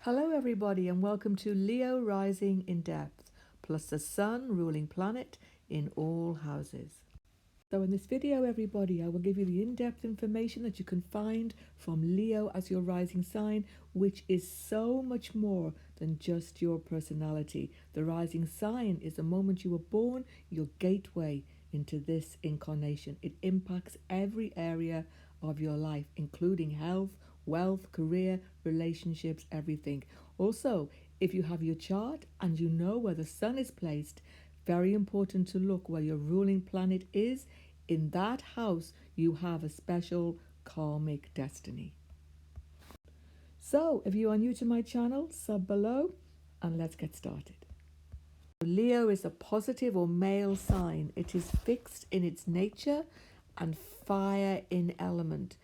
Hello everybody and welcome to Leo Rising in Depth, plus the Sun ruling planet in all houses. So in this video everybody, I will give you the in-depth information that you can find from Leo as your rising sign, which is so much more than just your personality. The rising sign is the moment you were born, your gateway into this incarnation. It impacts every area of your life, including health, wealth, career, relationships, everything. Also, if you have your chart and you know where the sun is placed, very important to look where your ruling planet is. In that house, you have a special karmic destiny. So, if you are new to my channel, sub below and let's get started. Leo is a positive or male sign. It is fixed in its nature and fire in element.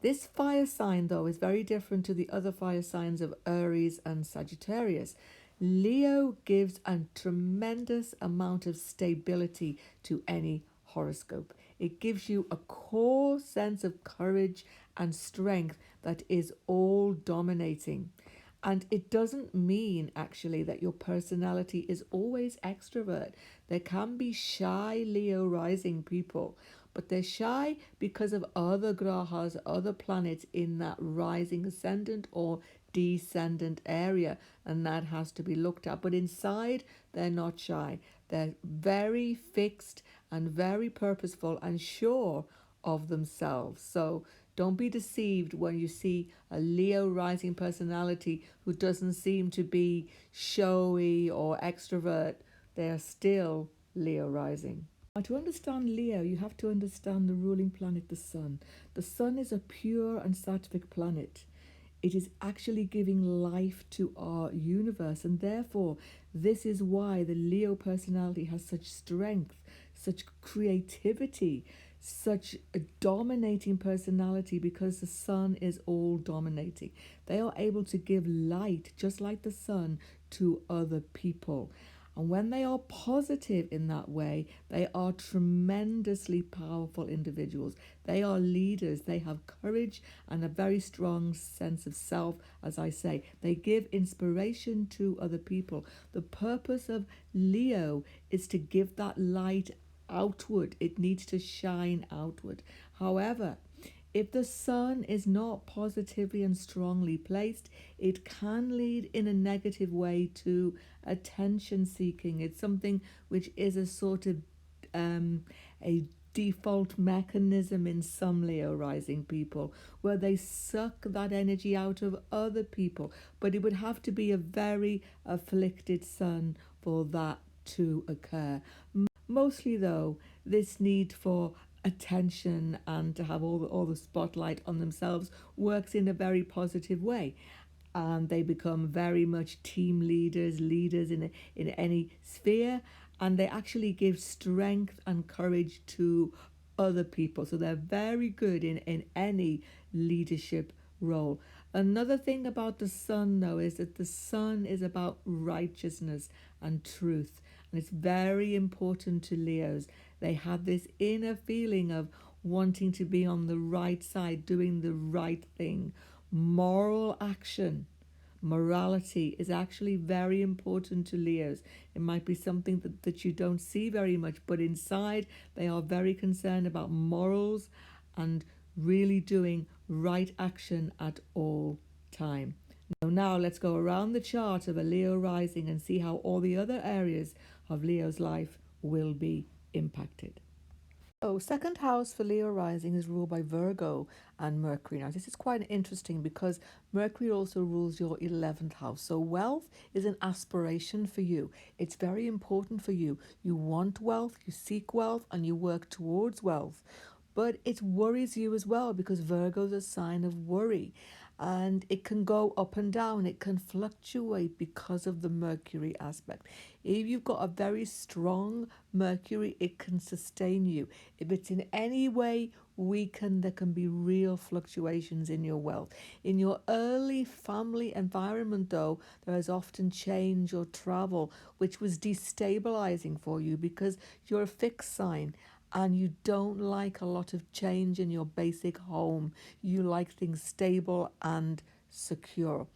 This fire sign, though, is very different to the other fire signs of Aries and Sagittarius. Leo gives a tremendous amount of stability to any horoscope. It gives you a core sense of courage and strength that is all dominating. And it doesn't mean actually that your personality is always extrovert. There can be shy Leo rising people, but they're shy because of other grahas, other planets in that rising ascendant or descendant area, and that has to be looked at. But inside, they're not shy. They're very fixed and very purposeful and sure of themselves. So don't be deceived when you see a Leo rising personality who doesn't seem to be showy or extrovert. They are still Leo rising. Now, to understand Leo, you have to understand the ruling planet, the Sun. The Sun is a pure and sattvic planet. It is actually giving life to our universe, and therefore this is why the Leo personality has such strength, such creativity, such a dominating personality, because the sun is all dominating. They are able to give light, just like the sun, to other people. And when they are positive in that way, they are tremendously powerful individuals. They are leaders. They have courage and a very strong sense of self, as I say. They give inspiration to other people. The purpose of Leo is to give that light outward. It needs to shine outward. However, if the sun is not positively and strongly placed, it can lead in a negative way to attention seeking. It's something which is a sort of a default mechanism in some Leo rising people, where they suck that energy out of other people. But it would have to be a very afflicted sun for that to occur. Mostly, though, this need for attention and to have all the spotlight on themselves works in a very positive way, and they become very much team leaders, in any sphere, and they actually give strength and courage to other people. So they're very good in any leadership role. Another thing about the sun, though, is that the sun is about righteousness and truth. And it's very important to Leos. They have this inner feeling of wanting to be on the right side, doing the right thing. Moral action, morality is actually very important to Leos. It might be something that you don't see very much, but inside they are very concerned about morals and really doing right action at all time. Now let's go around the chart of a Leo rising and see how all the other areas of Leo's life will be impacted. So, second house for Leo rising is ruled by Virgo and Mercury. Now, this is quite interesting because Mercury also rules your 11th house. So, wealth is an aspiration for you. It's very important for you. You want wealth, you seek wealth, and you work towards wealth. But it worries you as well because Virgo is a sign of worry. And it can go up and down. It can fluctuate because of the Mercury aspect. If you've got a very strong Mercury, it can sustain you. If it's in any way weakened, there can be real fluctuations in your wealth. In your early family environment, though, there is often change or travel, which was destabilizing for you because you're a fixed sign and you don't like a lot of change in your basic home. You like things stable and secure.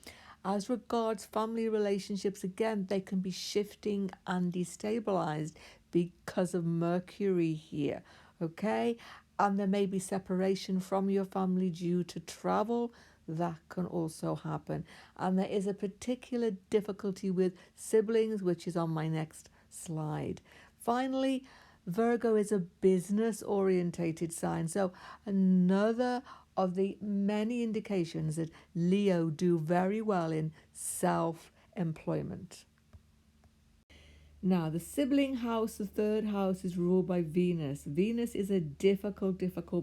As regards family relationships, again, they can be shifting and destabilized because of Mercury here, okay? And there may be separation from your family due to travel. That can also happen. And there is a particular difficulty with siblings, which is on my next slide. Finally, Virgo is a business orientated sign. So another of the many indications that Leo do very well in self-employment. Now, the sibling house, the third house, is ruled by Venus. Venus is a difficult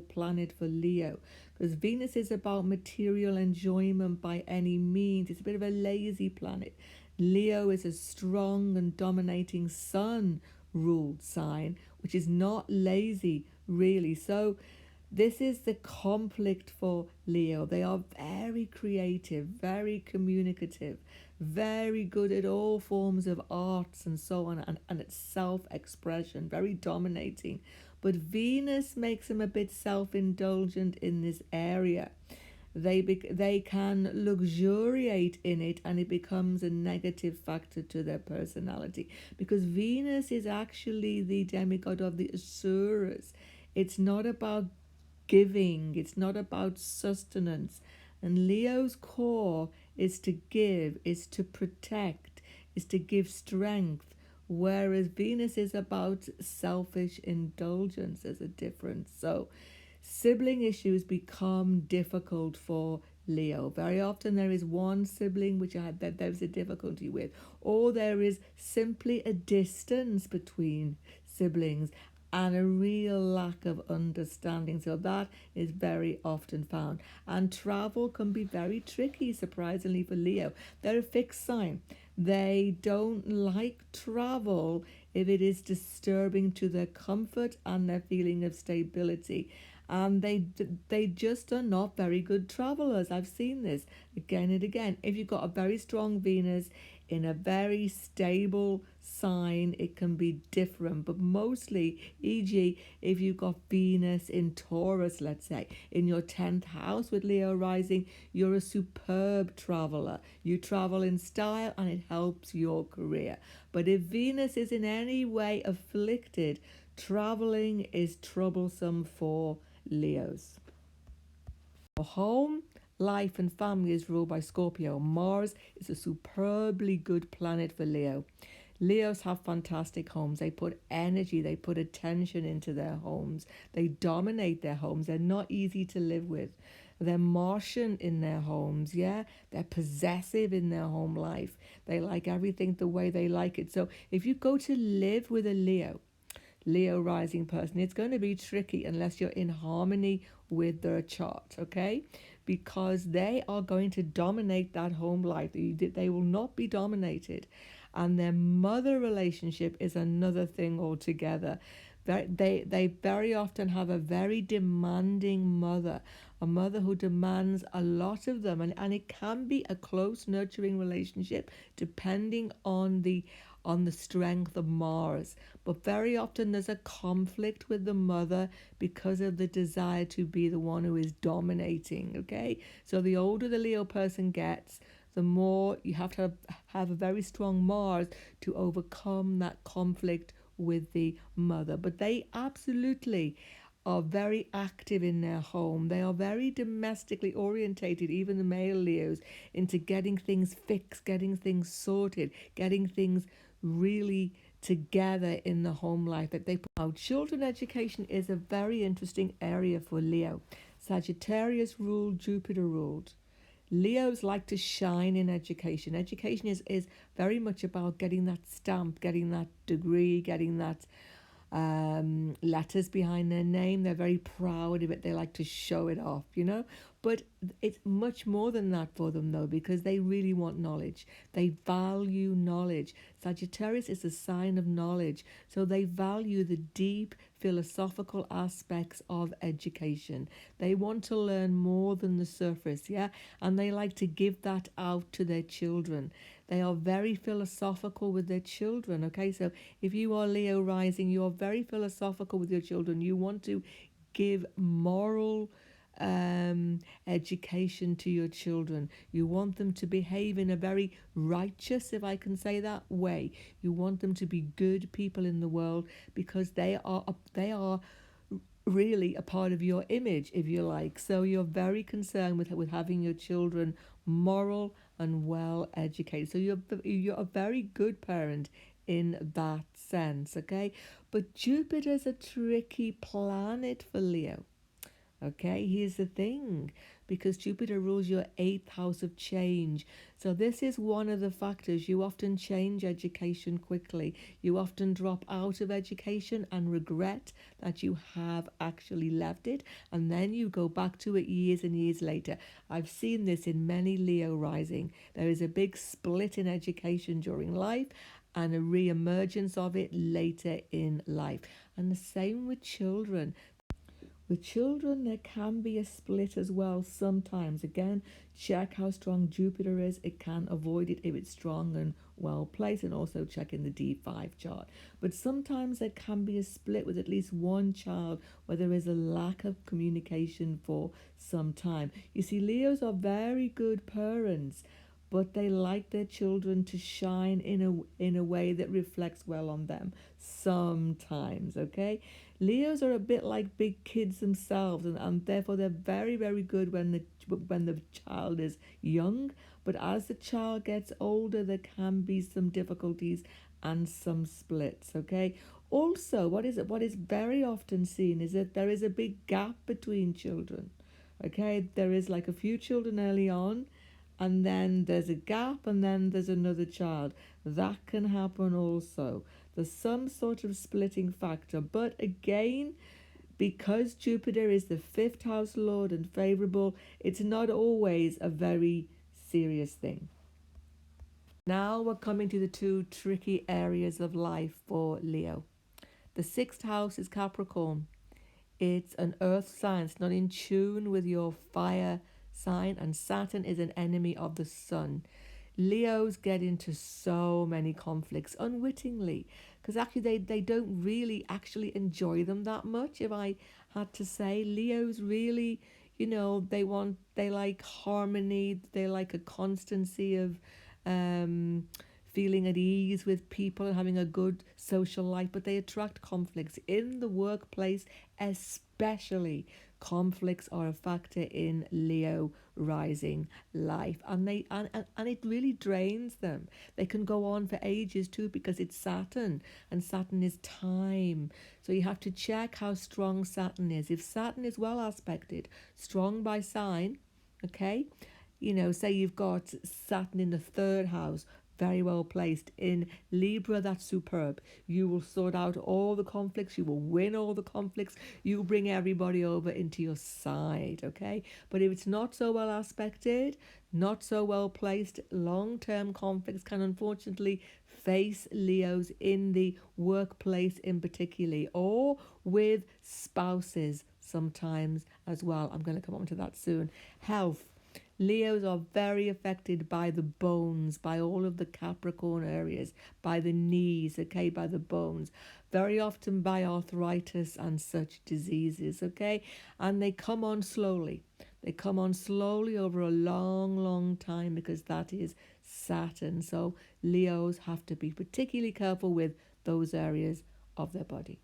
planet for Leo because Venus is about material enjoyment by any means. It's a bit of a lazy planet. Leo is a strong and dominating sun ruled sign, which is not lazy, really. So, this is the conflict for Leo. They are very creative, very communicative, very good at all forms of arts and so on, and it's self-expression, very dominating. But Venus makes them a bit self-indulgent in this area. They can luxuriate in it, and it becomes a negative factor to their personality because Venus is actually the demigod of the Asuras. It's not about giving, it's not about sustenance. And Leo's core is to give, is to protect, is to give strength, whereas Venus is about selfish indulgence. There's a difference. So sibling issues become difficult for Leo. Very often there is one sibling which there's a difficulty with, or there is simply a distance between siblings and a real lack of understanding. So that is very often found. And travel can be very tricky, surprisingly, for Leo. They're a fixed sign. They don't like travel if it is disturbing to their comfort and their feeling of stability. And they just are not very good travelers. I've seen this again and again. If you've got a very strong Venus in a very stable sign, it can be different. But mostly, e.g., if you've got Venus in Taurus, let's say, in your 10th house with Leo rising, you're a superb traveler. You travel in style and it helps your career. But if Venus is in any way afflicted, traveling is troublesome for Leos. Home, life and family is ruled by Scorpio. Mars is a superbly good planet for Leo. Leos have fantastic homes. They put energy, they put attention into their homes. They dominate their homes. They're not easy to live with. They're Martian in their homes, yeah? They're possessive in their home life. They like everything the way they like it. So if you go to live with a Leo rising person, it's going to be tricky unless you're in harmony with their chart, okay? Because they are going to dominate that home life. They will not be dominated. And their mother relationship is another thing altogether. They very often have a very demanding mother, a mother who demands a lot of them. And it can be a close, nurturing relationship depending on the strength of Mars. But very often there's a conflict with the mother because of the desire to be the one who is dominating, okay? So the older the Leo person gets, the more you have to have a very strong Mars to overcome that conflict with the mother. But they absolutely are very active in their home. They are very domestically orientated, even the male Leos, into getting things fixed, getting things sorted, getting things really together in the home life that they put out. Children education is a very interesting area for Leo. Sagittarius ruled, Jupiter ruled. Leos like to shine in education. Education is very much about getting that stamp, getting that degree, getting that letters behind their name. They're very proud of it. They like to show it off, you know. But it's much more than that for them, though, because they really want knowledge. They value knowledge. Sagittarius is a sign of knowledge. So they value the deep philosophical aspects of education. They want to learn more than the surface, yeah? And they like to give that out to their children. They are very philosophical with their children, okay? So if you are Leo rising, you're very philosophical with your children. You want to give moral education to your children. You want them to behave in a very righteous, if I can say that, way. You want them to be good people in the world because they are really a part of your image, if you like. So you're very concerned with having your children moral and well educated. So you're a very good parent in that sense, okay? But Jupiter's a tricky planet for Leo. Okay, here's the thing, because Jupiter rules your eighth house of change. So this is one of the factors. You often change education quickly. You often drop out of education and regret that you have actually left it. And then you go back to it years and years later. I've seen this in many Leo rising. There is a big split in education during life and a re-emergence of it later in life. And the same with children. With children, there can be a split as well sometimes. Again, check how strong Jupiter is. It can avoid it if it's strong and well placed, and also check in the D5 chart. But sometimes there can be a split with at least one child where there is a lack of communication for some time. You see, Leos are very good parents, but they like their children to shine in a way that reflects well on them sometimes, okay? Leos are a bit like big kids themselves, and therefore they're very, very good when the child is young. But as the child gets older, there can be some difficulties and some splits, okay? Also, what is very often seen is that there is a big gap between children, okay? There is like a few children early on, and then there's a gap, and then there's another child. That can happen also. There's some sort of splitting factor, but again, because Jupiter is the fifth house lord and favorable, it's not always a very serious thing. Now we're coming to the two tricky areas of life for Leo. The sixth house is Capricorn. It's an earth sign. It's not in tune with your fire sign, and Saturn is an enemy of the sun. Leos get into so many conflicts unwittingly because actually they don't really actually enjoy them that much. If I had to say, Leos really, they like harmony, they like a constancy of feeling at ease with people and having a good social life, but they attract conflicts in the workplace, especially. Conflicts are a factor in Leo rising life, and it really drains them. They can go on for ages too because it's Saturn, and Saturn is time. So you have to check how strong Saturn is. If Saturn is well aspected, strong by sign, okay, say you've got Saturn in the third house, very well placed in Libra, that's superb. You will sort out all the conflicts, you will win all the conflicts, you will bring everybody over into your side, okay? But if it's not so well aspected, not so well placed, long-term conflicts can unfortunately face Leos in the workplace in particular, or with spouses sometimes as well. I'm going to come on to that soon. Health. Leos are very affected by the bones, by all of the Capricorn areas, by the knees, okay, by the bones, very often by arthritis and such diseases, okay? And they come on slowly. They come on slowly over a long, long time because that is Saturn. So Leos have to be particularly careful with those areas of their body.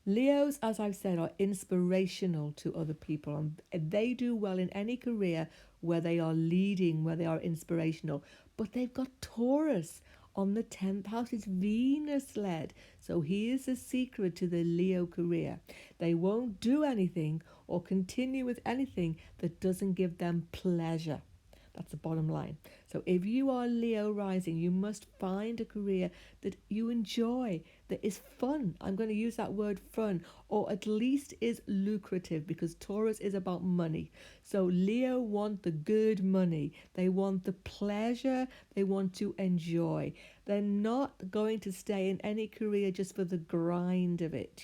Leos, as I've said, are inspirational to other people, and they do well in any career where they are leading, where they are inspirational. But they've got Taurus on the 10th house. It's Venus led. So here's the secret to the Leo career. They won't do anything or continue with anything that doesn't give them pleasure. That's the bottom line. So if you are Leo rising, you must find a career that you enjoy, that is fun. I'm going to use that word fun, or at least is lucrative, because Taurus is about money. So Leo want the good money. They want the pleasure. They want to enjoy. They're not going to stay in any career just for the grind of it,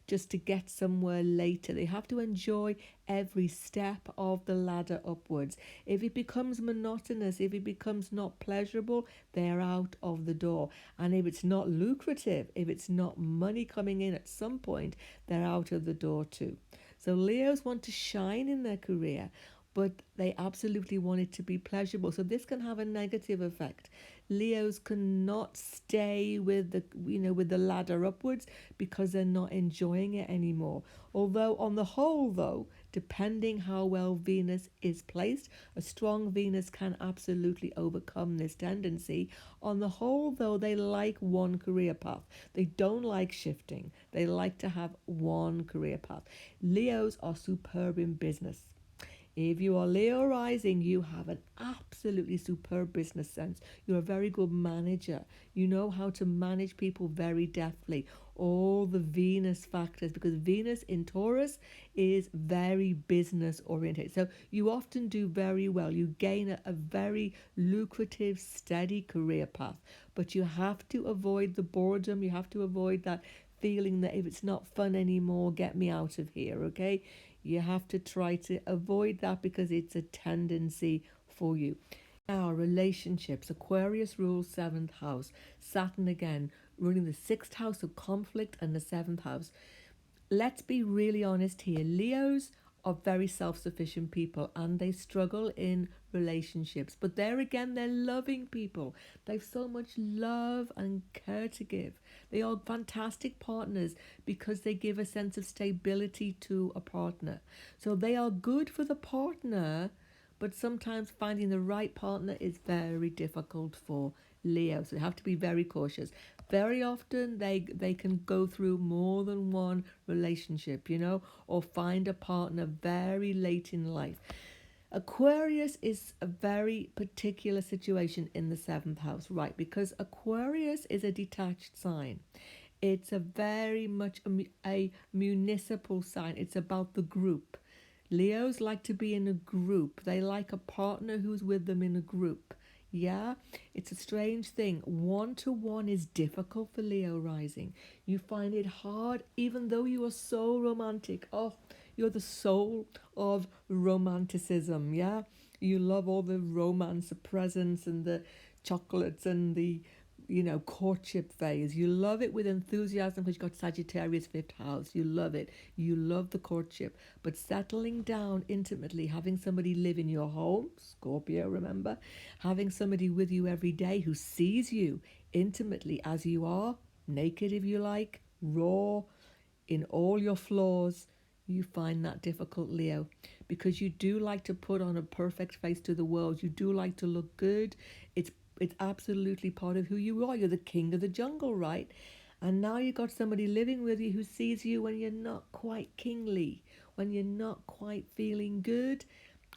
just to get somewhere later. They have to enjoy every step of the ladder upwards. If it becomes monotonous, if it becomes not pleasurable, they're out of the door. And if it's not lucrative, if it's not money coming in at some point, they're out of the door too. So Leos want to shine in their career, but they absolutely want it to be pleasurable. So this can have a negative effect. Leos cannot stay with the ladder upwards because they're not enjoying it anymore. Although on the whole though, depending how well Venus is placed, a strong Venus can absolutely overcome this tendency. On the whole though, they like one career path. They don't like shifting. They like to have one career path. Leos are superb in business. If you are Leo rising, you have an absolutely superb business sense. You're a very good manager. You know how to manage people very deftly. All the Venus factors, because Venus in Taurus is very business oriented. So you often do very well. You gain a very lucrative, steady career path. But you have to avoid the boredom. You have to avoid that feeling that if it's not fun anymore, get me out of here, okay? You have to try to avoid that because it's a tendency for you. Now, relationships. Aquarius rules 7th house. Saturn again, ruling the 6th house of conflict and the 7th house. Let's be really honest here. Leos are very self-sufficient people and they struggle in relationships. But there again, they're loving people. They've so much love and care to give. They are fantastic partners because they give a sense of stability to a partner. So they are good for the partner, but sometimes finding the right partner is very difficult for Leo. So you have to be very cautious. Very often they can go through more than one relationship, or find a partner very late in life. Aquarius is a very particular situation in the 7th house, right? Because Aquarius is a detached sign. It's a very much a municipal sign. It's about the group. Leos like to be in a group. They like a partner who's with them in a group. Yeah, it's a strange thing. One-to-one is difficult for Leo rising. You find it hard, even though you are so romantic. Oh, you're the soul of romanticism, yeah? You love all the romance, the presents and the chocolates and the courtship phase. You love it with enthusiasm because you've got Sagittarius 5th house. You love it. You love the courtship. But settling down intimately, having somebody live in your home, Scorpio, remember, having somebody with you every day who sees you intimately as you are, naked if you like, raw, in all your flaws, you find that difficult, Leo, because you do like to put on a perfect face to the world. You do like to look good. It's absolutely part of who you are. You're the king of the jungle, right? And now you've got somebody living with you who sees you when you're not quite kingly, when you're not quite feeling good,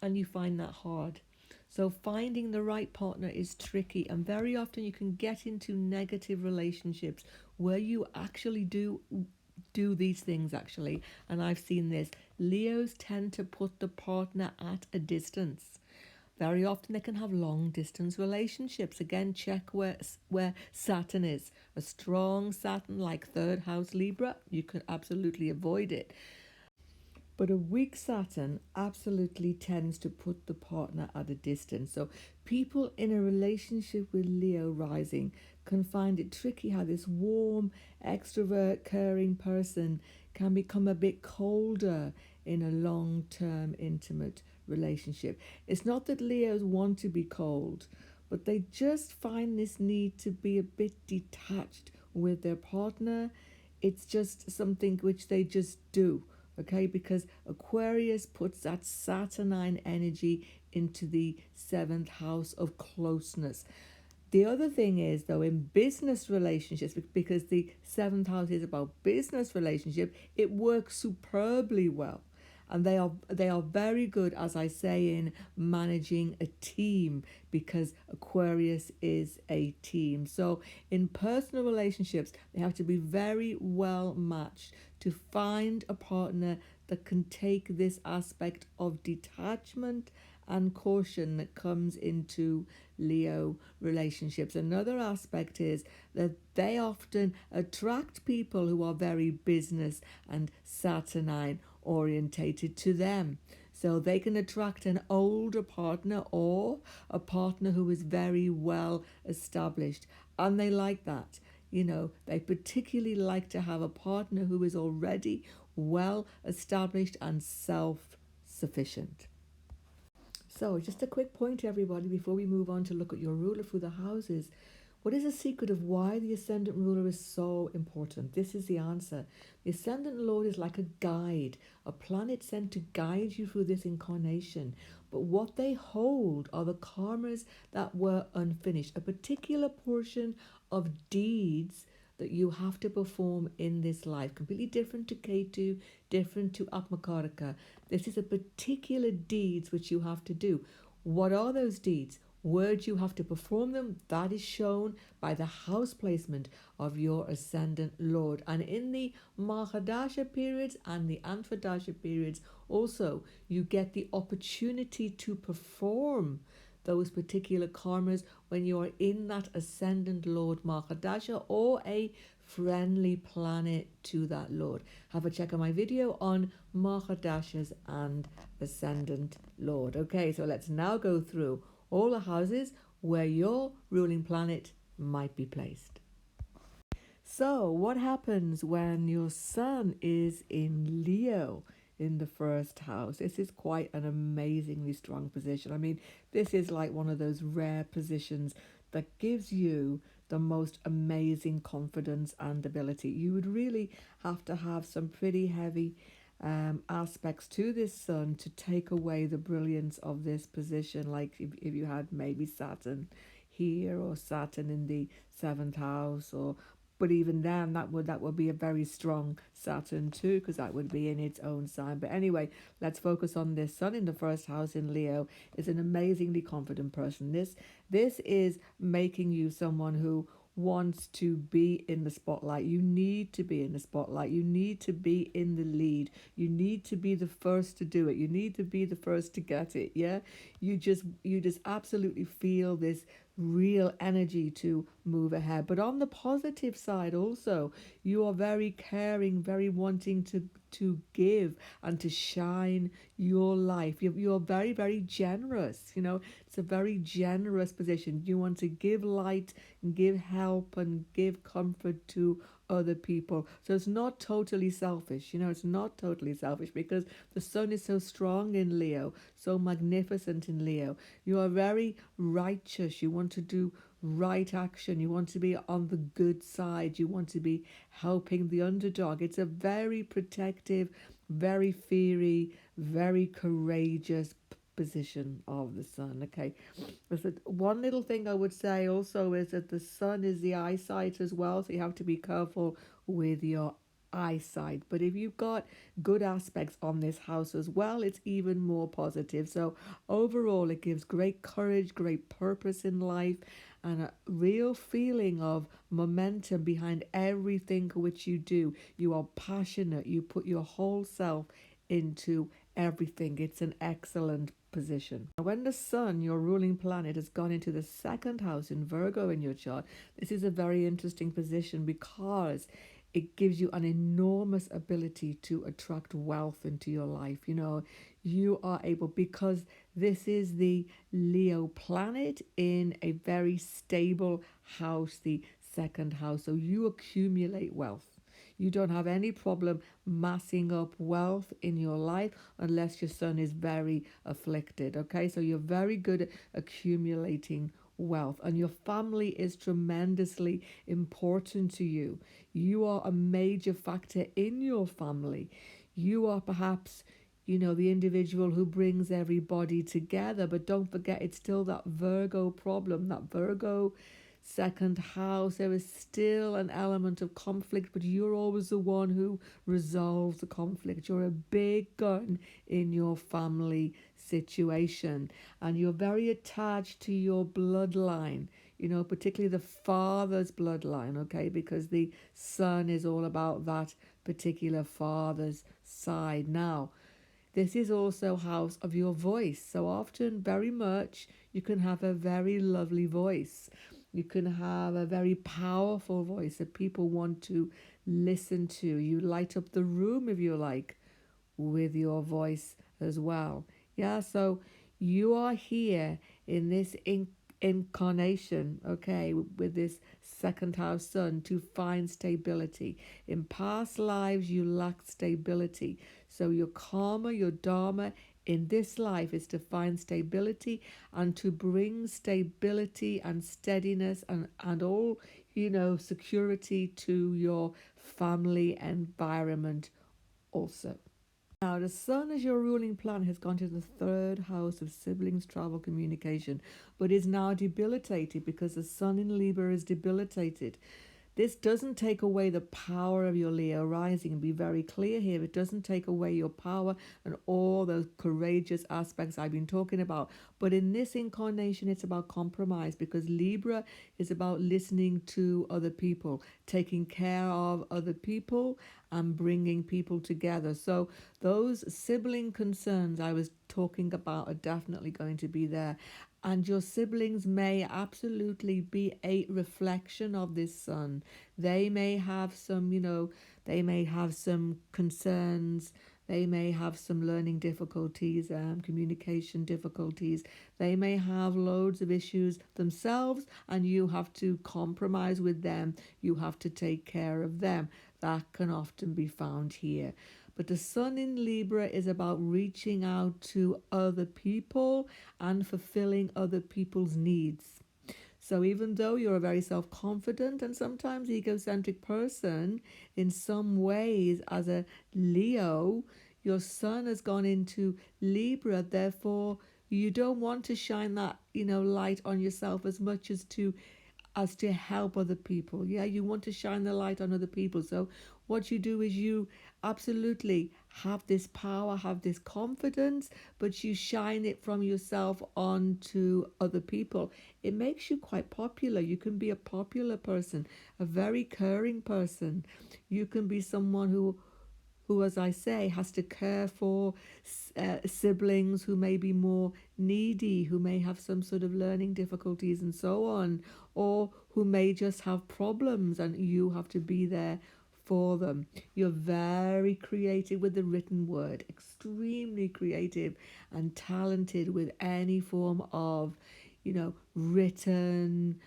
and you find that hard. So finding the right partner is tricky, and very often you can get into negative relationships where you actually do these things actually. And I've seen this. Leos tend to put the partner at a distance. Very often they can have long distance relationships. Again, check where Saturn is. A strong Saturn like 3rd house Libra, you can absolutely avoid it. But a weak Saturn absolutely tends to put the partner at a distance. So people in a relationship with Leo rising can find it tricky how this warm, extrovert, caring person can become a bit colder in a long-term intimate relationship. It's not that Leos want to be cold, but they just find this need to be a bit detached with their partner. It's just something which they just do. Okay, because Aquarius puts that Saturnine energy into the 7th house of closeness. The other thing is, though, in business relationships, because the 7th house is about business relationship, it works superbly well. And they are very good, as I say, in managing a team, because Aquarius is a team. So in personal relationships, they have to be very well matched to find a partner that can take this aspect of detachment and caution that comes into Leo relationships. Another aspect is that they often attract people who are very business and Saturnine orientated to them. So they can attract an older partner or a partner who is very well established. And they like that. They particularly like to have a partner who is already well established and self-sufficient. So just a quick point, everybody, before we move on to look at your ruler through the houses. What is the secret of why the Ascendant ruler is so important? This is the answer. The Ascendant Lord is like a guide, a planet sent to guide you through this incarnation. But what they hold are the karmas that were unfinished, a particular portion of deeds that you have to perform in this life. Completely different to Ketu, different to Atmakaraka. This is a particular deeds which you have to do. What are those deeds? Where do you have to perform them? That is shown by the house placement of your Ascendant Lord. And in the Maha dasha periods and the Antvadasha periods, also you get the opportunity to perform those particular karmas when you are in that Ascendant Lord Mahadasha or a friendly planet to that Lord. Have a check on my video on Mahadashas and Ascendant Lord. Okay, so let's now go through all the houses where your ruling planet might be placed. So what happens when your sun is in Leo in the first house? This is quite an amazingly strong position. I mean, this is like one of those rare positions that gives you the most amazing confidence and ability. You would really have to have some pretty heavy aspects to this sun to take away the brilliance of this position, like if you had maybe Saturn here or Saturn in the seventh house, or but even then that would be a very strong Saturn too, because that would be in its own sign. But anyway, let's focus on this. Sun in the first house in Leo is an amazingly confident person. This is making you someone who wants to be in the spotlight. You need to be in the spotlight. You need to be in the lead. You need to be the first to do it. You need to be the first to get it. Yeah, you just absolutely feel this real energy to move ahead. But on the positive side also, you are very caring, very wanting to give and to shine your life. You're very, very generous. You know, it's a very generous position. You want to give light and give help and give comfort to other people. So it's not totally selfish. You know, it's not totally selfish because the sun is so strong in Leo, so magnificent in Leo. You are very righteous. You want to do right action. You want to be on the good side. You want to be helping the underdog. It's a very protective, very fiery, very courageous position of the sun. Okay, one little thing I would say also is that the sun is the eyesight as well, so you have to be careful with your eyesight. But if you've got good aspects on this house as well, it's even more positive. So overall, it gives great courage, great purpose in life, and a real feeling of momentum behind everything which you do. You are passionate. You put your whole self into everything. It's an excellent position. When the sun, your ruling planet, has gone into the second house in Virgo in your chart, this is a very interesting position because it gives you an enormous ability to attract wealth into your life. You know, you are able, because this is the Leo planet in a very stable house, the second house. So you accumulate wealth. You don't have any problem massing up wealth in your life unless your sun is very afflicted. Okay, so you're very good at accumulating wealth, and your family is tremendously important to you. You are a major factor in your family. You are perhaps, you know, the individual who brings everybody together, but don't forget it's still that Virgo problem, that Virgo second house. There is still an element of conflict, but you're always the one who resolves the conflict. You're a big gun in your family situation, and you're very attached to your bloodline, you know, particularly the father's bloodline, okay, because the sun is all about that particular father's side. Now, this is also house of your voice. So often, very much, you can have a very lovely voice. You can have a very powerful voice that people want to listen to. You light up the room, if you like, with your voice as well. Yeah, so you are here in this incarnation, okay, with this second house sun, to find stability. In past lives, you lacked stability. So your karma, your dharma in this life is to find stability and to bring stability and steadiness and all, security to your family environment also. Now, the sun as your ruling planet has gone to the third house of siblings, travel, communication, but is now debilitated because the sun in Libra is debilitated. This doesn't take away the power of your Leo rising, and be very clear here. It doesn't take away your power and all those courageous aspects I've been talking about. But in this incarnation, it's about compromise, because Libra is about listening to other people, taking care of other people, and bringing people together. So those sibling concerns I was talking about are definitely going to be there. And your siblings may absolutely be a reflection of this sun. They may have some, they may have some concerns. They may have some learning difficulties, communication difficulties. They may have loads of issues themselves, and you have to compromise with them. You have to take care of them. That can often be found here. But the sun in Libra is about reaching out to other people and fulfilling other people's needs. So even though you're a very self-confident and sometimes egocentric person, in some ways as a Leo, your sun has gone into Libra. Therefore, you don't want to shine that, light on yourself as much as to help other people. Yeah, you want to shine the light on other people. So what you do is you absolutely have this power, have this confidence, but you shine it from yourself onto other people. It makes you quite popular. You can be a popular person, a very caring person. You can be someone who, as I say, has to care for siblings who may be more needy, who may have some sort of learning difficulties and so on, or who may just have problems and you have to be there for them. You're very creative with the written word, extremely creative and talented with any form of, written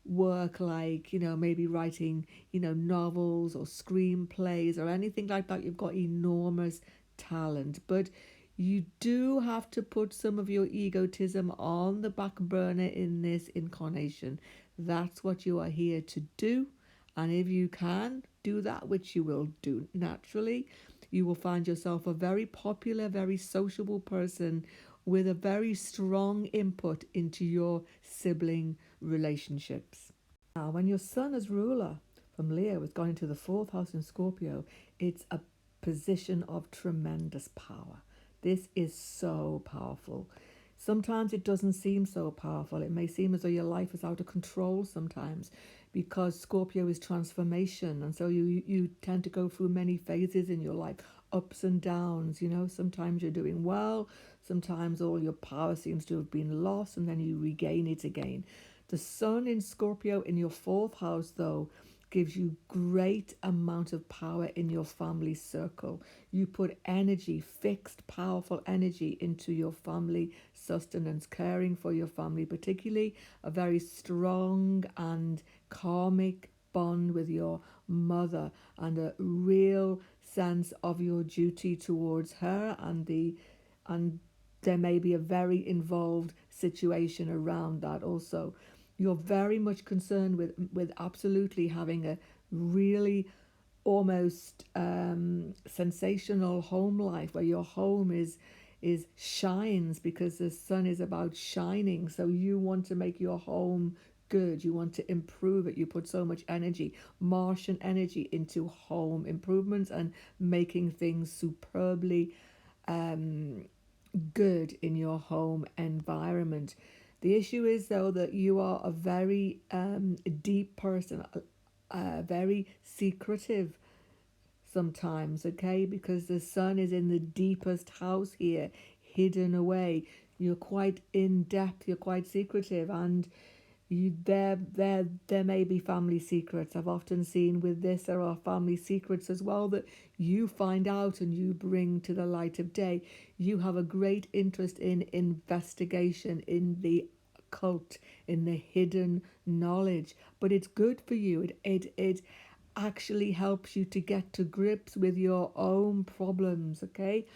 work, like maybe writing novels or screenplays or anything like that. You've got enormous talent, but you do have to put some of your egotism on the back burner in this incarnation. That's what you are here to do, and if you can do that, which you will do naturally, you will find yourself a very popular, very sociable person with a very strong input into your sibling relationships. Now, when your sun as ruler from Leo has gone into the fourth house in Scorpio, it's a position of tremendous power. This is so powerful. Sometimes it doesn't seem so powerful. It may seem as though your life is out of control sometimes, because Scorpio is transformation, and so you tend to go through many phases in your life, ups and downs. Sometimes you're doing well, sometimes all your power seems to have been lost, and then you regain it again. The sun in Scorpio in your fourth house, though, gives you great amount of power in your family circle. You put energy, fixed, powerful energy into your family sustenance, caring for your family, particularly a very strong and karmic bond with your mother, and a real sense of your duty towards her, and there may be a very involved situation around that also. You're very much concerned with absolutely having a really almost sensational home life, where your home is shines, because the sun is about shining. So you want to make your home good, you want to improve it. You put so much energy, Martian energy, into home improvements and making things superbly good in your home environment. The issue is, though, that you are a very deep person, very secretive sometimes, okay, because the sun is in the deepest house here, hidden away. You're quite in depth, you're quite secretive, and there may be family secrets. I've often seen with this, there are family secrets as well that you find out and you bring to the light of day. You have a great interest in investigation, in the occult, in the hidden knowledge. But it's good for you. It actually helps you to get to grips with your own problems, okay?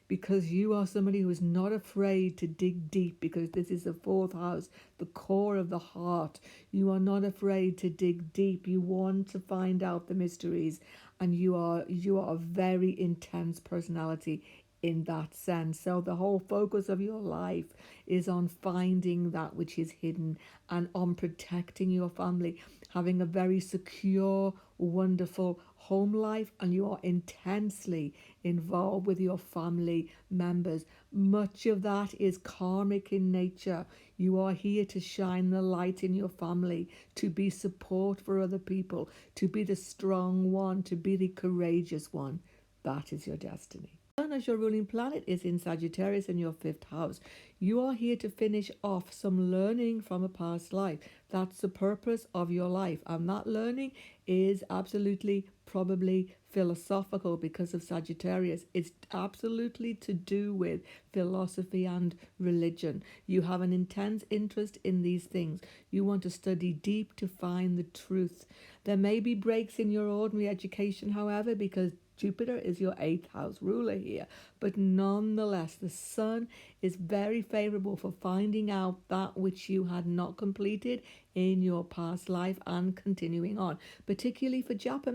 Because you are somebody who is not afraid to dig deep, because this is the fourth house, the core of the heart. You are not afraid to dig deep. You want to find out the mysteries, and you are a very intense personality in that sense. So the whole focus of your life is on finding that which is hidden and on protecting your family, having a very secure, wonderful home life, and you are intensely involved with your family members. Much of that is karmic in nature. You are here to shine the light in your family, to be support for other people, to be the strong one, to be the courageous one. That is your destiny. Sun, as your ruling planet, is in Sagittarius in your fifth house. You are here to finish off some learning from a past life. That's the purpose of your life. And that learning is absolutely probably philosophical because of Sagittarius. It's absolutely to do with philosophy and religion. You have an intense interest in these things. You want to study deep to find the truth. There may be breaks in your ordinary education, however, because Jupiter is your eighth house ruler here, but nonetheless, the Sun is very favorable for finding out that which you had not completed in your past life and continuing on, particularly for japa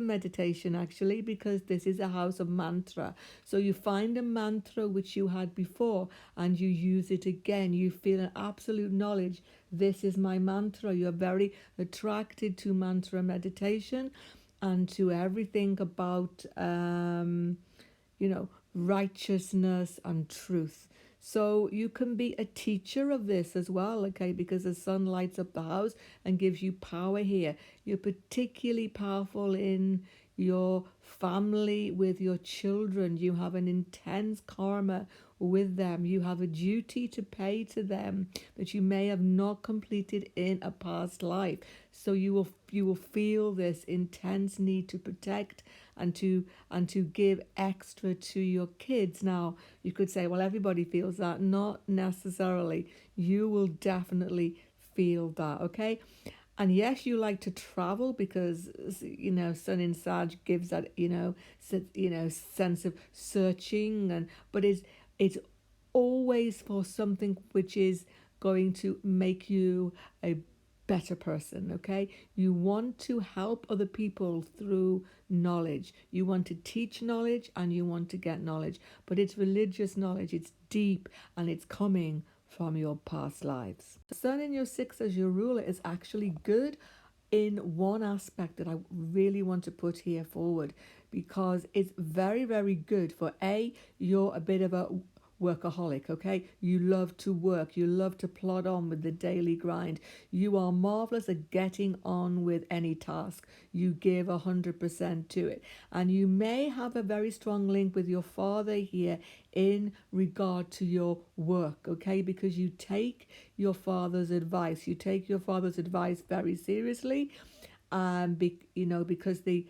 meditation, actually, because this is a house of mantra. So you find a mantra which you had before and you use it again. You feel an absolute knowledge. This is my mantra. You're very attracted to mantra meditation and to everything about, righteousness and truth. So you can be a teacher of this as well, okay, because the Sun lights up the house and gives you power here. You're particularly powerful in your family, with your children. You have an intense karma with them. You have a duty to pay to them that you may have not completed in a past life. So you will feel this intense need to protect and to give extra to your kids. Now, you could say, well, everybody feels that. Not necessarily. You will definitely feel that, okay? And yes, you like to travel because, Sun in Sag gives that, sense of searching, but it's always for something which is going to make you a better person, okay? You want to help other people through knowledge. You want to teach knowledge and you want to get knowledge, but it's religious knowledge. It's deep and it's coming from your past lives. The Sun in your sixth as your ruler is actually good in one aspect that I really want to put here forward, because it's very, very good for you're a bit of a workaholic, okay? You love to work. You love to plod on with the daily grind. You are marvelous at getting on with any task. You give 100% to it. And you may have a very strong link with your father here in regard to your work, okay? Because you take your father's advice. You take your father's advice very seriously, because the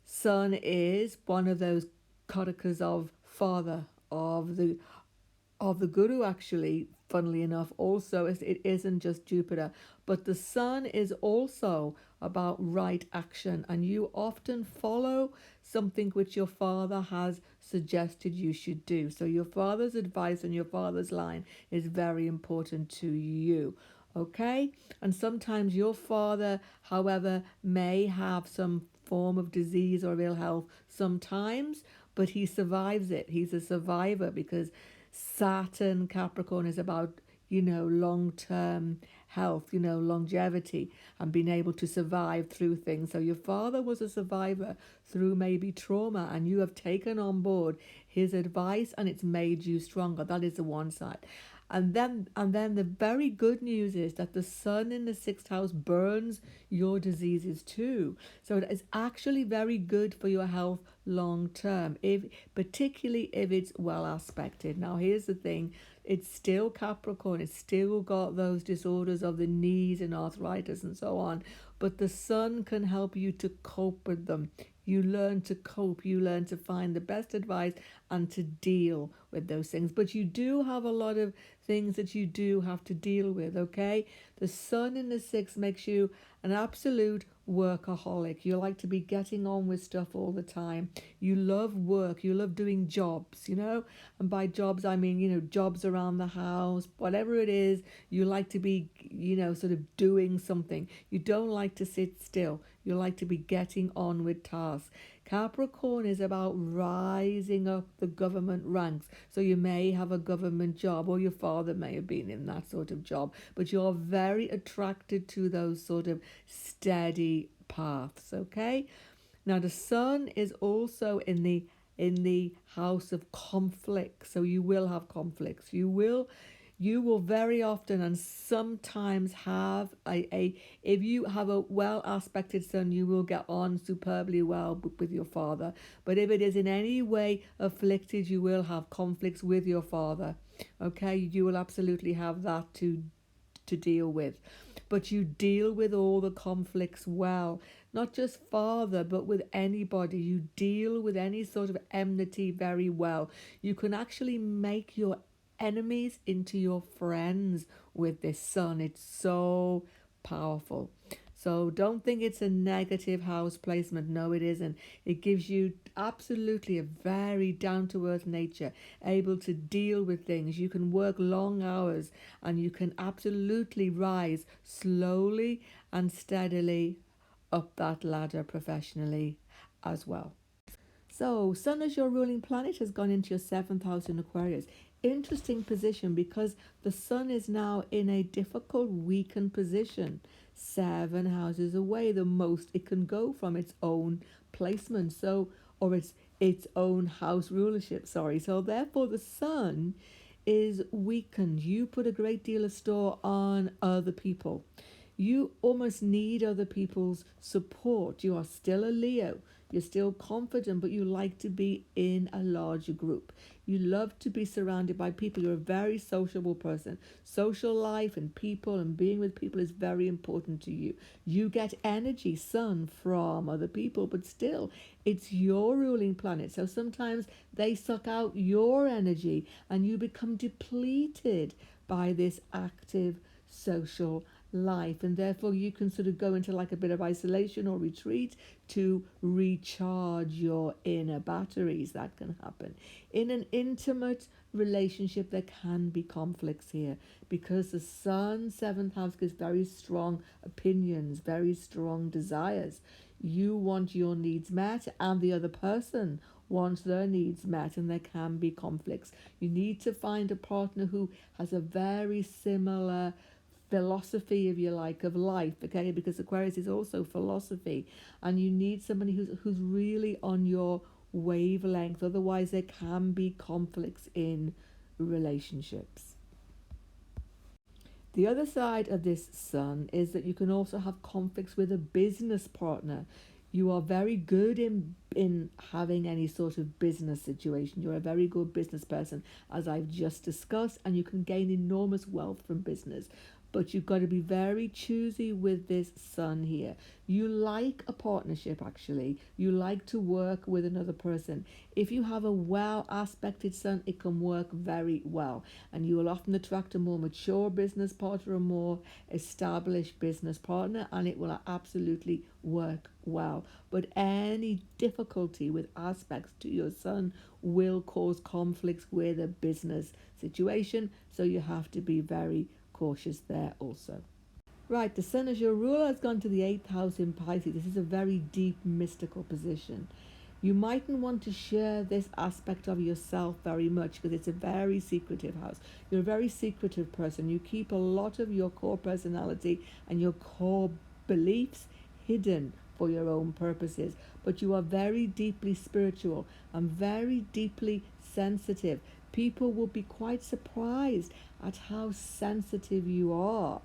Sun is one of those katakas of father, of the guru, actually, funnily enough. Also, it isn't just Jupiter, but the Sun is also about right action, and you often follow something which your father has suggested you should do. So your father's advice and your father's line is very important to you, okay? And sometimes your father, however, may have some form of disease or ill health sometimes, but he survives it. He's a survivor, because Saturn Capricorn is about, long-term health, longevity and being able to survive through things. So your father was a survivor through maybe trauma, and you have taken on board his advice and it's made you stronger. That is the one side. And then the very good news is that the Sun in the sixth house burns your diseases too. So it is actually very good for your health long term, particularly if it's well aspected. Now, here's the thing. It's still Capricorn. It's still got those disorders of the knees and arthritis and so on. But the Sun can help you to cope with them. You learn to cope, you learn to find the best advice and to deal with those things. But you do have a lot of things that you do have to deal with, okay? The sun in the sixth makes you an absolute workaholic. You like to be getting on with stuff all the time. You love work. You love doing jobs, And by jobs, I mean, jobs around the house, whatever it is, you like to be, sort of doing something. You don't like to sit still. You like to be getting on with tasks. Capricorn is about rising up the government ranks. So you may have a government job, or your father may have been in that sort of job, but you're very attracted to those sort of steady paths, okay? Now the sun is also in the house of conflict, so you will have conflicts. You will very often and sometimes have if you have a well aspected sun, you will get on superbly well with your father. But if it is in any way afflicted, you will have conflicts with your father. Okay, you will absolutely have that to deal with. But you deal with all the conflicts well, not just father, but with anybody. You deal with any sort of enmity very well. You can actually make your enemies into your friends with this sun. It's so powerful. So don't think it's a negative house placement. No, it isn't. It gives you absolutely a very down-to-earth nature, able to deal with things. You can work long hours and you can absolutely rise slowly and steadily up that ladder professionally as well. So, Sun as your ruling planet has gone into your seventh house in Aquarius. Interesting position because the Sun is now in a difficult, weakened position. 7 houses away, the most it can go from its own placement. So, or its own house rulership. So therefore, the Sun is weakened. You put a great deal of store on other people. You almost need other people's support. You are still a Leo. You're still confident, but you like to be in a larger group. You love to be surrounded by people. You're a very sociable person. Social life and people and being with people is very important to you. You get energy, sun, from other people, but still, it's your ruling planet. So sometimes they suck out your energy and you become depleted by this active social life, and therefore you can sort of go into like a bit of isolation or retreat to recharge your inner batteries. That can happen in an intimate relationship. There can be conflicts here because the sun, seventh house, gives very strong opinions, very strong desires. You want your needs met and the other person wants their needs met, and there can be conflicts. You need to find a partner who has a very similar philosophy, if you like, of life, okay? Because Aquarius is also philosophy, and you need somebody who's really on your wavelength. Otherwise, there can be conflicts in relationships. The other side of this sun is that you can also have conflicts with a business partner. You are very good in having any sort of business situation. You're a very good business person, as I've just discussed, and you can gain enormous wealth from business. But you've got to be very choosy with this sun here. You like a partnership, actually. You like to work with another person. If you have a well aspected sun, it can work very well. And you will often attract a more mature business partner, a more established business partner, and it will absolutely work well. But any difficulty with aspects to your sun will cause conflicts with a business situation. So you have to be very cautious there also. Right, the sun as your ruler has gone to the 8th house in Pisces. This is a very deep mystical position. You mightn't want to share this aspect of yourself very much because it's a very secretive house. You're a very secretive person. You keep a lot of your core personality and your core beliefs hidden for your own purposes. But you are very deeply spiritual and very deeply sensitive. People will be quite surprised at how sensitive you are.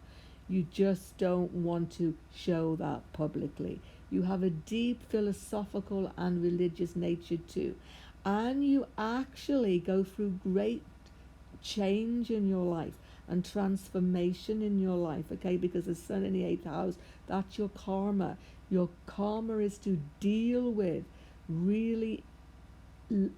You just don't want to show that publicly. You have a deep philosophical and religious nature too. And you actually go through great change in your life and transformation in your life, okay? Because the sun in the 8th house, that's your karma. Your karma is to deal with really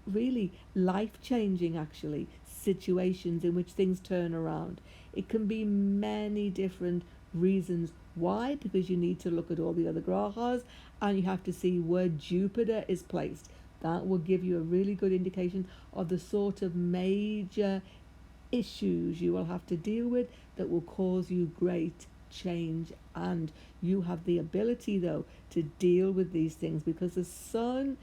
really life-changing actually situations in which things turn around. It can be many different reasons why, because you need to look at all the other grahas and you have to see where Jupiter is placed. That will give you a really good indication of the sort of major issues you will have to deal with that will cause you great change. And you have the ability though to deal with these things, because the sun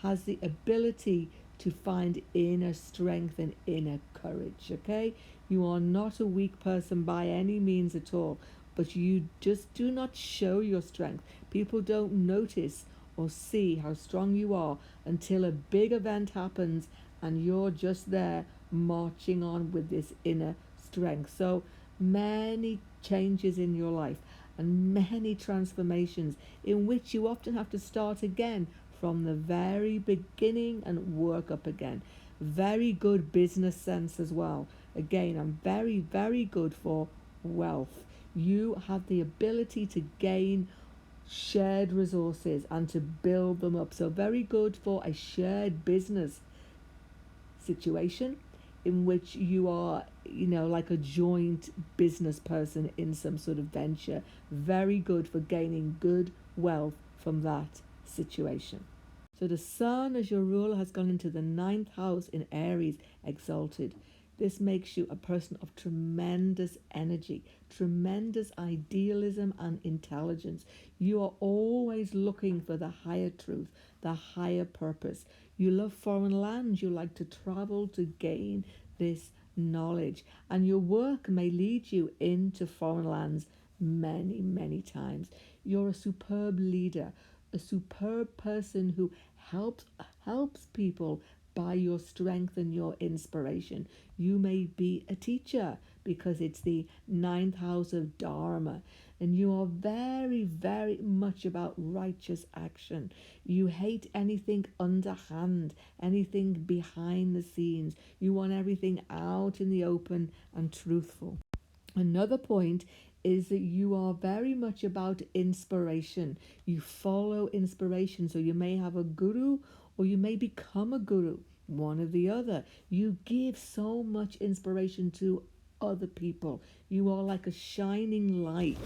has the ability to find inner strength and inner courage. Okay, you are not a weak person by any means at all, but you just do not show your strength. People don't notice or see how strong you are until a big event happens and you're just there marching on with this inner strength. So many changes in your life and many transformations in which you often have to start again from the very beginning and work up again. Very good business sense as well. Again, I'm very, very good for wealth. You have the ability to gain shared resources and to build them up. So very good for a shared business situation in which you are, like a joint business person in some sort of venture. Very good for gaining good wealth from that situation. So the sun as your ruler has gone into the ninth house in Aries, exalted. This makes you a person of tremendous energy, tremendous idealism and intelligence. You are always looking for the higher truth, the higher purpose. You love foreign lands. You like to travel to gain this knowledge. And your work may lead you into foreign lands many, many times. You're a superb leader, a superb person who helps people by your strength and your inspiration. You may be a teacher because it's the ninth house of Dharma, and you are very, very much about righteous action. You hate anything underhand, anything behind the scenes. You want everything out in the open and truthful. Another point is that you are very much about inspiration. You follow inspiration. So you may have a guru or you may become a guru, one or the other. You give so much inspiration to other people. You are like a shining light.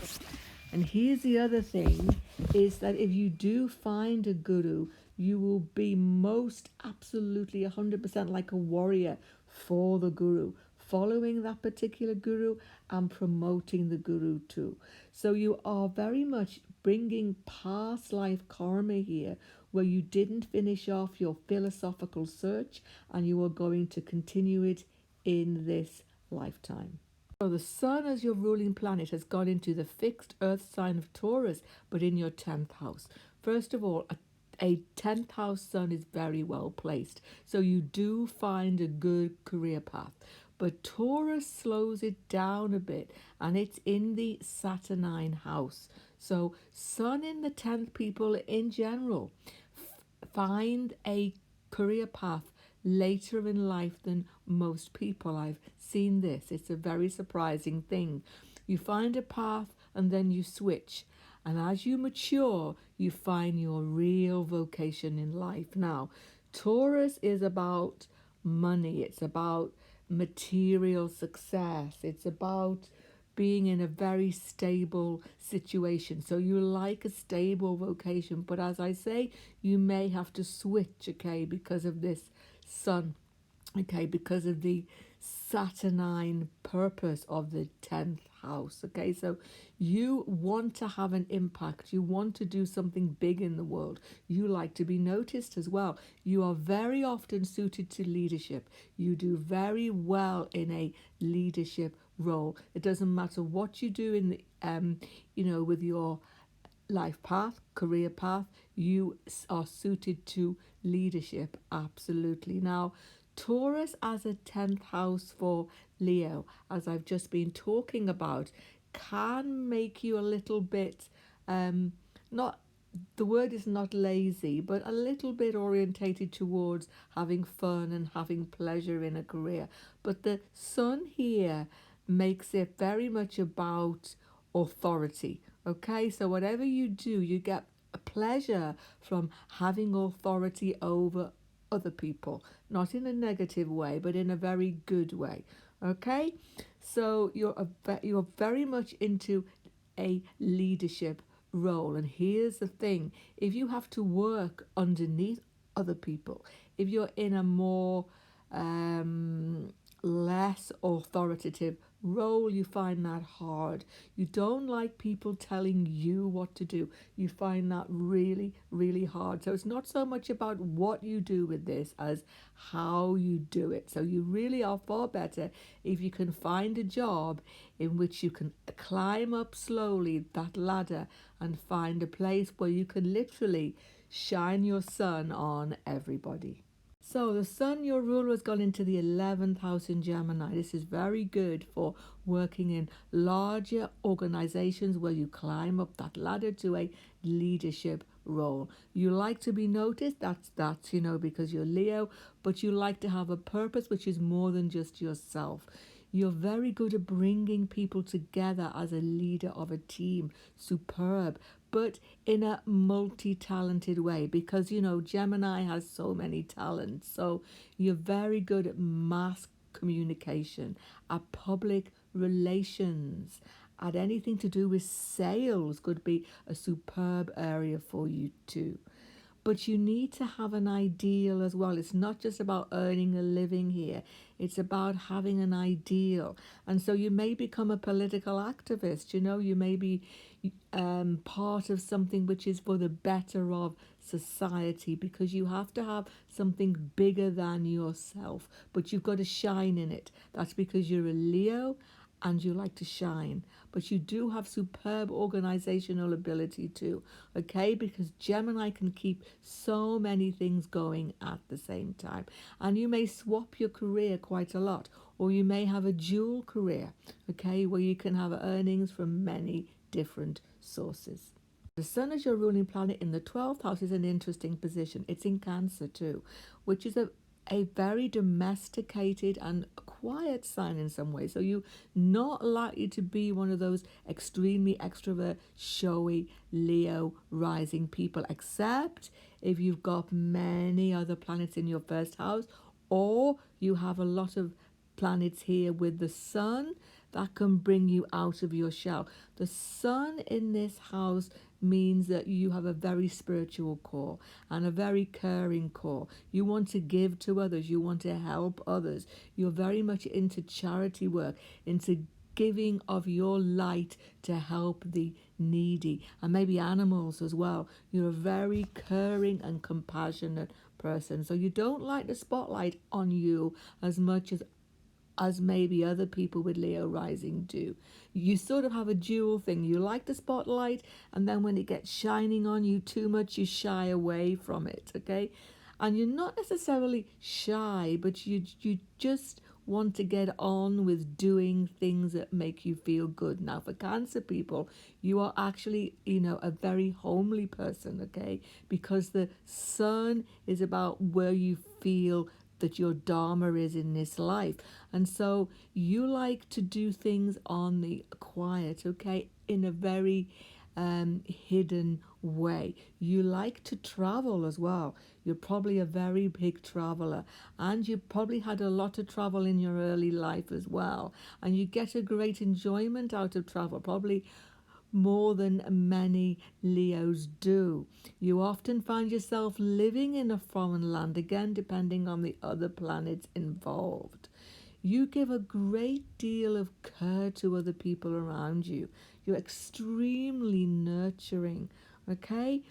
And here's the other thing, is that if you do find a guru, you will be most absolutely 100% like a warrior for the guru, following that particular guru and promoting the guru too. So you are very much bringing past life karma here, where you didn't finish off your philosophical search and you are going to continue it in this lifetime. So the sun as your ruling planet has gone into the fixed earth sign of Taurus, but in your 10th house. First of all, a 10th house sun is very well placed. So you do find a good career path. But Taurus slows it down a bit, and it's in the Saturnine house. So sun in the 10th, people in general find a career path later in life than most people. I've seen this. It's a very surprising thing. You find a path and then you switch. And as you mature, you find your real vocation in life. Now, Taurus is about money. It's about material success. It's about being in a very stable situation. So you like a stable vocation, but as I say, you may have to switch, okay, because of this sun, okay, because of the Saturnine purpose of the 10th house, okay. So you want to have an impact, you want to do something big in the world, you like to be noticed as well. You are very often suited to leadership. You do very well in a leadership role. It doesn't matter what you do in the with your life path, career path, you are suited to leadership, absolutely. Now, Taurus as a 10th house for Leo, as I've just been talking about, can make you a little bit, not, the word is not lazy, but a little bit orientated towards having fun and having pleasure in a career. But the sun here makes it very much about authority. Okay, so whatever you do, you get pleasure from having authority over other people, not in a negative way, but in a very good way. Okay, so you're very much into a leadership role. And here's the thing: if you have to work underneath other people, if you're in a more less authoritative role, you find that hard. You don't like people telling you what to do. You find that really, really hard. So it's not so much about what you do with this as how you do it. So you really are far better if you can find a job in which you can climb up slowly that ladder and find a place where you can literally shine your sun on everybody. So the sun, your ruler, has gone into the 11th house in Gemini. This is very good for working in larger organizations where you climb up that ladder to a leadership role. You like to be noticed, that's because you're Leo, but you like to have a purpose which is more than just yourself. You're very good at bringing people together as a leader of a team. Superb. But in a multi-talented way, because Gemini has so many talents. So you're very good at mass communication, at public relations, at anything to do with sales could be a superb area for you too. But you need to have an ideal as well. It's not just about earning a living here. It's about having an ideal. And so you may become a political activist. You may be part of something which is for the better of society, because you have to have something bigger than yourself. But you've got to shine in it. That's because you're a Leo and you like to shine. But you do have superb organizational ability too, okay? Because Gemini can keep so many things going at the same time. And you may swap your career quite a lot, or you may have a dual career, okay, where you can have earnings from many different sources. The sun as your ruling planet in the 12th house is an interesting position. It's in Cancer too, which is a very domesticated and quiet sign in some ways. So you're not likely to be one of those extremely extrovert, showy Leo rising people, except if you've got many other planets in your first house, or you have a lot of planets here with the sun that can bring you out of your shell. The sun in this house means that you have a very spiritual core and a very caring core. You want to give to others. You want to help others. You're very much into charity work, into giving of your light to help the needy and maybe animals as well. You're a very caring and compassionate person. So you don't like the spotlight on you as much as maybe other people with Leo rising do. You sort of have a dual thing. You like the spotlight, and then when it gets shining on you too much, you shy away from it, okay? And you're not necessarily shy, but you just want to get on with doing things that make you feel good. Now, for Cancer people, you are actually, a very homely person, okay? Because the sun is about where you feel that your dharma is in this life. And so you like to do things on the quiet, okay, in a very hidden way. You like to travel as well. You're probably a very big traveler, and you probably had a lot of travel in your early life as well. And you get a great enjoyment out of travel, probably more than many Leos do. You often find yourself living in a foreign land, again, depending on the other planets involved. You give a great deal of care to other people around you. You're extremely nurturing, okay?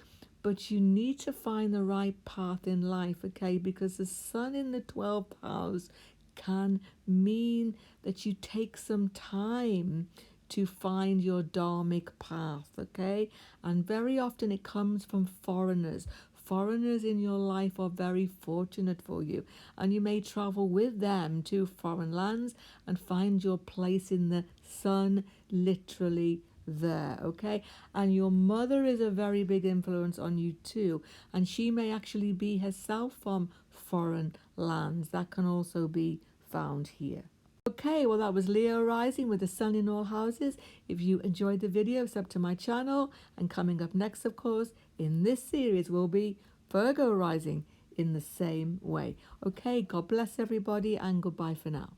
But you need to find the right path in life, okay? Because the sun in the 12th house can mean that you take some time to find your dharmic path, okay? And very often it comes from foreigners. Foreigners in your life are very fortunate for you, and you may travel with them to foreign lands and find your place in the sun literally there, okay? And your mother is a very big influence on you too, and she may actually be herself from foreign lands. That can also be found here. Okay, well, that was Leo rising with the sun in all houses. If you enjoyed the video, sub to my channel. And coming up next, of course, in this series will be Virgo rising in the same way. Okay, God bless everybody and goodbye for now.